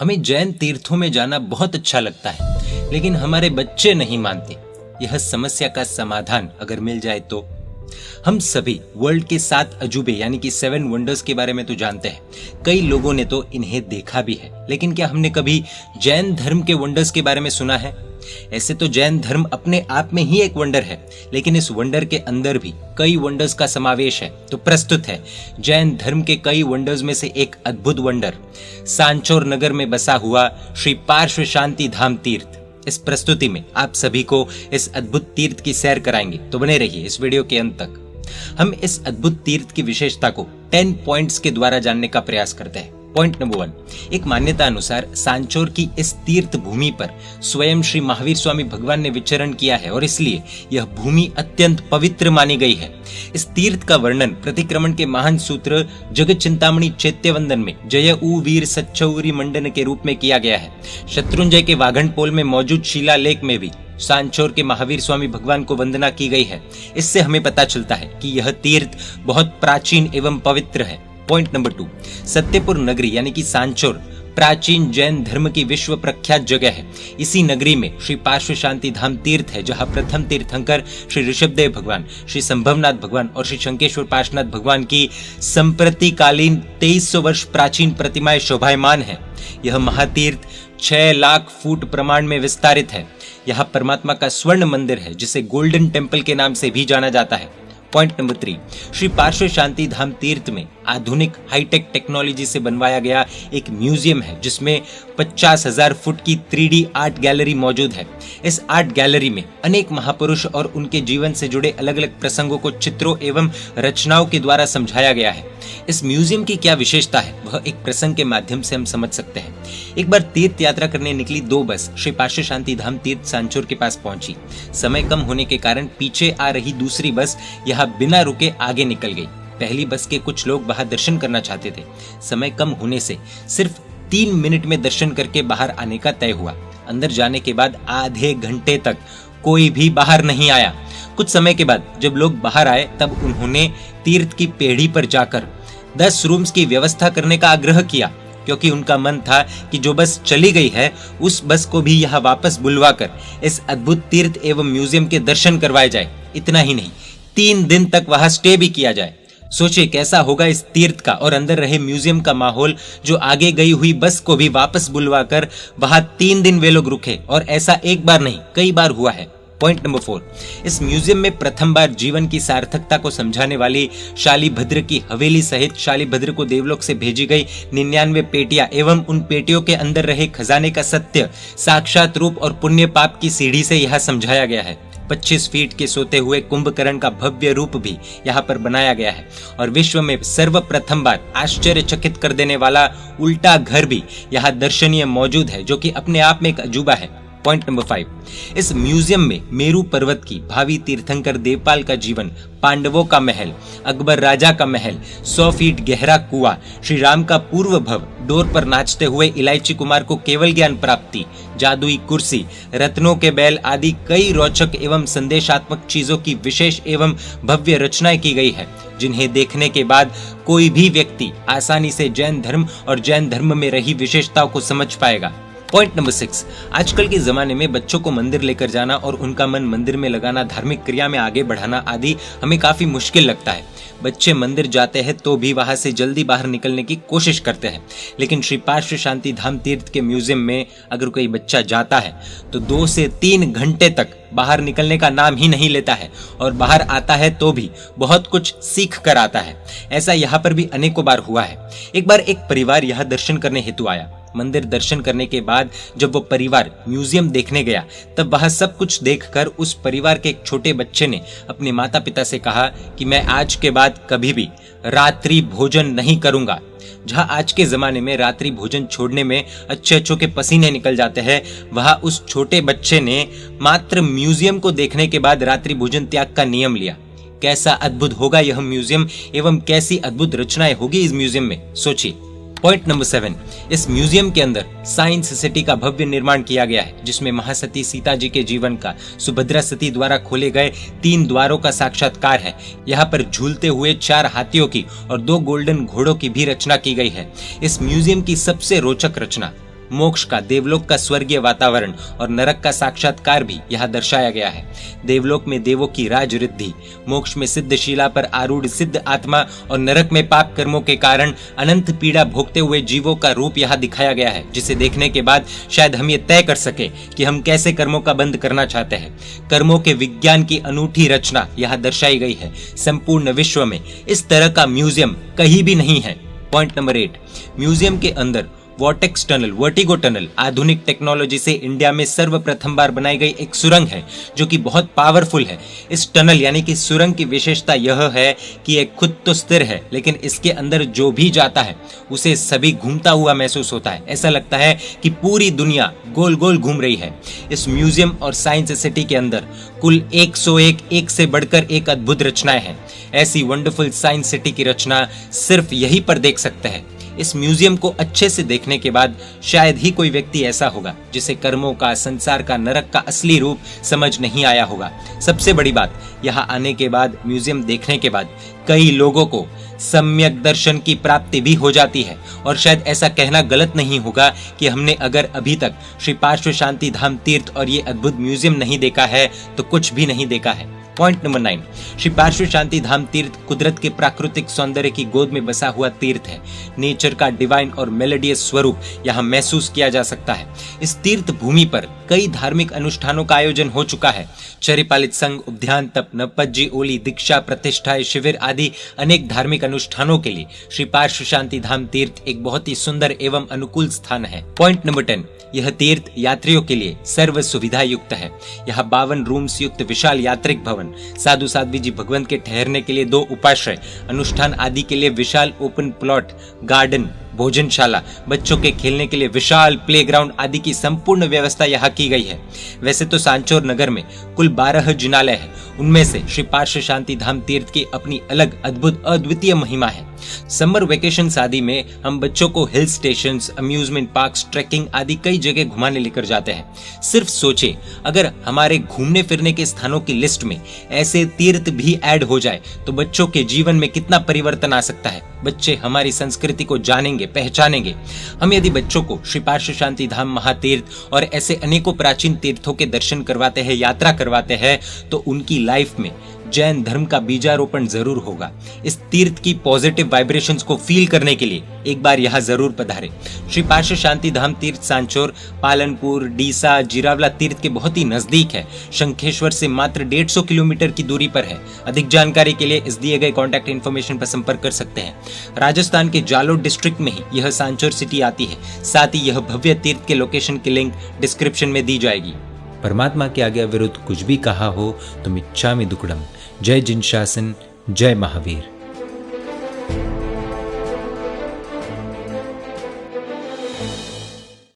हमें जैन तीर्थों में जाना बहुत अच्छा लगता है, लेकिन हमारे बच्चे नहीं मानते। यह समस्या का समाधान अगर मिल जाए तो। हम सभी वर्ल्ड के 7 अजूबे यानी कि 7 वंडर्स के बारे में तो जानते हैं, कई लोगों ने तो इन्हें देखा भी है, लेकिन क्या हमने कभी जैन धर्म के वंडर्स के बारे में सुना है? ऐसे तो जैन धर्म अपने आप में ही एक वंडर है, लेकिन इस वंडर के अंदर भी कई वंडर्स का समावेश है। तो प्रस्तुत है जैन धर्म के कई वंडर्स में से एक अद्भुत वंडर, सांचोर नगर में बसा हुआ श्री पार्श्व शांति धाम तीर्थ। इस प्रस्तुति में आप सभी को इस अद्भुत तीर्थ की सैर कराएंगे, तो बने रहिए इस वीडियो के अंत तक। हम इस अद्भुत तीर्थ की विशेषता को 10 पॉइंट्स के द्वारा जानने का प्रयास करते हैं। पॉइंट नंबर 1, एक मान्यता अनुसार सांचोर की इस तीर्थ भूमि पर स्वयं श्री महावीर स्वामी भगवान ने विचरण किया है और इसलिए यह भूमि अत्यंत पवित्र मानी गई है। इस तीर्थ का वर्णन प्रतिक्रमण के महान सूत्र जगत चिंतामणि चैत्यवंदन में जय ऊ वीर सच्चौरी मंडन के रूप में किया गया है। शत्रुंजय के वाघनपोल में मौजूद शिलालेख में भी सांचोर के महावीर स्वामी भगवान को वंदना की गई है। इससे हमें पता चलता है कि यह तीर्थ बहुत प्राचीन एवं पवित्र है। पॉइंट नंबर 2, सत्यपुर नगरी यानी कि सांचोर प्राचीन जैन धर्म की विश्व प्रख्यात जगह है। इसी नगरी में श्री पार्श्व शांति धाम तीर्थ है, जहां प्रथम तीर्थंकर श्री ऋषभदेव भगवान, श्री संभवनाथ भगवान और श्री शंकेश्वर पार्श्वनाथ भगवान की संप्रतिकालीन 2300 वर्ष प्राचीन प्रतिमाएं शोभायमान है। यह महातीर्थ 6 लाख फुट प्रमाण में विस्तारित है। यहाँ परमात्मा का स्वर्ण मंदिर है, जिसे गोल्डन टेम्पल के नाम से भी जाना जाता है। पॉइंट नंबर 3, श्री पार्श्व शांति धाम तीर्थ में आधुनिक हाईटेक टेक्नोलॉजी से बनवाया गया एक म्यूजियम है, जिसमें 50,000 फुट की 3D आर्ट गैलरी मौजूद है। इस आर्ट गैलरी में अनेक महापुरुष और उनके जीवन से जुड़े अलग अलग प्रसंगों को चित्रों एवं रचनाओं के द्वारा समझाया गया है। इस म्यूजियम की क्या विशेषता है, वह एक प्रसंग के माध्यम से हम समझ सकते हैं। एक बार तीर्थ यात्रा करने निकली 2 बस श्री पार्श्व शांति धाम तीर्थ सांचोर के पास पहुंची। समय कम होने के कारण पीछे आ रही दूसरी बस यहाँ बिना रुके आगे निकल गई। पहली बस के कुछ लोग बाहर दर्शन करना चाहते थे। समय कम होने से सिर्फ 3 मिनट में दर्शन करके बाहर आने का तय हुआ। अंदर जाने के बाद आधे घंटे तक कोई भी बाहर नहीं आया। कुछ समय के बाद जब लोग बाहर आए, तब उन्होंने तीर्थ की पेढ़ी पर जाकर 10 रूम्स की व्यवस्था करने का आग्रह किया, क्योंकि उनका मन था कि जो बस चली गई है उस बस को भी यहाँ वापस बुलवाकर इस अद्भुत तीर्थ एवं म्यूजियम के दर्शन करवाए जाए। इतना ही नहीं, 3 दिन तक वहां स्टे भी किया जाए। सोचिए कैसा होगा इस तीर्थ का और अंदर रहे म्यूजियम का माहौल, जो आगे गई हुई बस को भी वापस बुलवाकर वहां 3 दिन वे लोग रुके। और ऐसा एक बार नहीं, कई बार हुआ है। पॉइंट नंबर 4, इस म्यूजियम में प्रथम बार जीवन की सार्थकता को समझाने वाली शालिभद्र की हवेली सहित शालिभद्र को देवलोक से भेजी गई 99 पेटियां एवं उन पेटियों के अंदर रहे खजाने का सत्य, साक्षात रूप और पुण्य पाप की सीढ़ी से यह समझाया गया है। 25 फीट के सोते हुए कुंभकर्ण का भव्य रूप भी यहाँ पर बनाया गया है। और विश्व में सर्वप्रथम बार आश्चर्यचकित कर देने वाला उल्टा घर भी यहाँ दर्शनीय मौजूद है, जो कि अपने आप में एक अजूबा है। पॉइंट नंबर 5, इस म्यूजियम में मेरू पर्वत की भावी तीर्थंकर देवपाल का जीवन, पांडवों का महल, अकबर राजा का महल, 100 फीट गहरा कुआं, श्री राम का पूर्व भव, डोर पर नाचते हुए इलायची कुमार को केवल ज्ञान प्राप्ति, जादुई कुर्सी, रत्नों के बैल आदि कई रोचक एवं संदेशात्मक चीजों की विशेष एवं भव्य रचनाएं की गई है, जिन्हें देखने के बाद कोई भी व्यक्ति आसानी से जैन धर्म और जैन धर्म में रही विशेषताओं को समझ पाएगा। पॉइंट नंबर 6, आजकल के जमाने में बच्चों को मंदिर लेकर जाना और उनका मन मंदिर में लगाना, धार्मिक क्रिया में आगे बढ़ाना आदि हमें काफी मुश्किल लगता है। बच्चे मंदिर जाते हैं तो भी वहां से जल्दी बाहर निकलने की कोशिश करते हैं, लेकिन श्री पार्श्व शांति धाम तीर्थ के म्यूजियम में अगर कोई बच्चा जाता है तो 2 से 3 घंटे तक बाहर निकलने का नाम ही नहीं लेता है, और बाहर आता है तो भी बहुत कुछ सीख कर आता है। ऐसा यहाँ पर भी अनेकों बार हुआ है। एक बार एक परिवार यहाँ दर्शन करने हेतु आया। मंदिर दर्शन करने के बाद जब वो परिवार म्यूजियम देखने गया, तब वहां सब कुछ देखकर उस परिवार के एक छोटे बच्चे ने अपने माता पिता से कहा कि मैं आज के बाद कभी भी रात्रि भोजन नहीं करूंगा। जहां आज के जमाने में रात्रि भोजन छोड़ने में अच्छे के पसीने निकल जाते हैं, वहां उस छोटे बच्चे ने मात्र म्यूजियम को देखने के बाद रात्रि भोजन त्याग का नियम लिया। कैसा अद्भुत होगा यह म्यूजियम एवं कैसी अद्भुत रचनाएं होगी इस म्यूजियम में, सोचिए। पॉइंट नंबर 7, इस म्यूजियम के अंदर साइंस सिटी का भव्य निर्माण किया गया है, जिसमें महासती सीता जी के जीवन का सुभद्रा सती द्वारा खोले गए 3 द्वारों का साक्षात्कार है। यहाँ पर झूलते हुए 4 हाथियों की और 2 गोल्डन घोड़ों की भी रचना की गई है। इस म्यूजियम की सबसे रोचक रचना मोक्ष का, देवलोक का स्वर्गीय वातावरण और नरक का साक्षात्कार भी यहाँ दर्शाया गया है। देवलोक में देवों की राज रिद्धि, मोक्ष में सिद्ध शिला पर आरूढ़ सिद्ध आत्मा और नरक में पाप कर्मों के कारण अनंत पीड़ा भोगते हुए जीवों का रूप यहाँ दिखाया गया है, जिसे देखने के बाद शायद हम ये तय कर सके कि हम कैसे कर्मों का बंद करना चाहते हैं। कर्मों के विज्ञान की अनूठी रचना यहाँ दर्शाई गई है। संपूर्ण विश्व में इस तरह का म्यूजियम कहीं भी नहीं है। पॉइंट नंबर 8, म्यूजियम के अंदर वॉर्टेक्स टनल, वर्टिगो टनल आधुनिक टेक्नोलॉजी से इंडिया में सर्वप्रथम बार बनाई गई एक सुरंग है जो कि बहुत पावरफुल है। इस टनल यानी कि सुरंग की विशेषता यह है कि ये खुद तो स्थिर है, लेकिन इसके अंदर जो भी जाता है उसे सभी घूमता हुआ महसूस होता है। ऐसा लगता है कि पूरी दुनिया गोल गोल घूम रही है। इस म्यूजियम और साइंस सिटी के अंदर कुल 101 एक से बढ़कर एक अद्भुत रचनाएं हैं। ऐसी वंडरफुल साइंस सिटी की रचना सिर्फ यहीं पर देख सकते हैं। इस म्यूजियम को अच्छे से देखने के बाद शायद ही कोई व्यक्ति ऐसा होगा जिसे कर्मों का, संसार का, नरक का असली रूप समझ नहीं आया होगा। सबसे बड़ी बात, यहाँ आने के बाद, म्यूजियम देखने के बाद कई लोगों को सम्यक दर्शन की प्राप्ति भी हो जाती है। और शायद ऐसा कहना गलत नहीं होगा कि हमने अगर अभी तक श्री पार्श्व शांति धाम तीर्थ और ये अद्भुत म्यूजियम नहीं देखा है तो कुछ भी नहीं देखा है। पॉइंट नंबर 9, श्री पार्श्व शांति धाम तीर्थ कुदरत के प्राकृतिक सौंदर्य की गोद में बसा हुआ तीर्थ है। नेचर का डिवाइन और मेलोडियस स्वरूप यहाँ महसूस किया जा सकता है। इस तीर्थ भूमि पर कई धार्मिक अनुष्ठानों का आयोजन हो चुका है। चरिपालित संघ, उपध्यान, तप, नवपज्जी, ओली, दीक्षा, प्रतिष्ठाएं, शिविर आदि अनेक धार्मिक अनुष्ठानों के लिए श्री पार्श्व शांति धाम तीर्थ एक बहुत ही सुंदर एवं अनुकूल स्थान है। पॉइंट नंबर 10, यह तीर्थ यात्रियों के लिए सर्व सुविधा युक्त है। यहाँ 52 रूम्स युक्त विशाल यात्रिक भवन, साधु साध्वी जी भगवंत के ठहरने के लिए 2 उपाश्रय, अनुष्ठान आदि के लिए विशाल ओपन प्लॉट, गार्डन, भोजनशाला, बच्चों के खेलने के लिए विशाल प्लेग्राउंड आदि की संपूर्ण व्यवस्था यहाँ की गई है। वैसे तो सांचौर नगर में कुल 12 जिनालय है, उनमें से श्री पार्श्व शांति धाम तीर्थ की अपनी अलग अद्भुत अद्वितीय महिमा है। समर वेकेशन आदि में हम बच्चों को hill stations, amusement parks, trekking आदि कई जगह घुमाने लेकर जाते हैं। सिर्फ सोचे, अगर हमारे घूमने फिरने के स्थानों की लिस्ट में ऐसे तीर्थ भी ऐड हो जाए तो बच्चों के जीवन में कितना परिवर्तन आ सकता है। बच्चे हमारी संस्कृति को जानेंगे, पहचानेंगे। हम यदि बच्चों को श्री पार्श्व शांति धाम महातीर्थ और ऐसे अनेकों प्राचीन तीर्थों के दर्शन करवाते हैं, यात्रा करवाते हैं, तो उनकी लाइफ में जैन धर्म का बीजारोपण जरूर होगा। इस तीर्थ की पॉजिटिव वाइब्रेशंस को फील करने के लिए एक बार यहाँ जरूर पधारें। श्री पार्श्व शांति धाम तीर्थ सांचौर, पालनपुर, डीसा, जिरावला तीर्थ के बहुत ही नजदीक है। शंखेश्वर से मात्र 150 किलोमीटर की दूरी पर है। अधिक जानकारी के लिए इस दिए गए कॉन्टैक्ट इन्फॉर्मेशन पर संपर्क कर सकते हैं। राजस्थान के जालोर डिस्ट्रिक्ट में ही यह सांचौर सिटी आती है। साथ ही यह भव्य तीर्थ के लोकेशन की लिंक डिस्क्रिप्शन में दी जाएगी। परमात्मा के आज्ञा विरुद्ध कुछ भी कहा हो तो मिच्छामि दुक्कडम। जय जिन शासन, जय महावीर।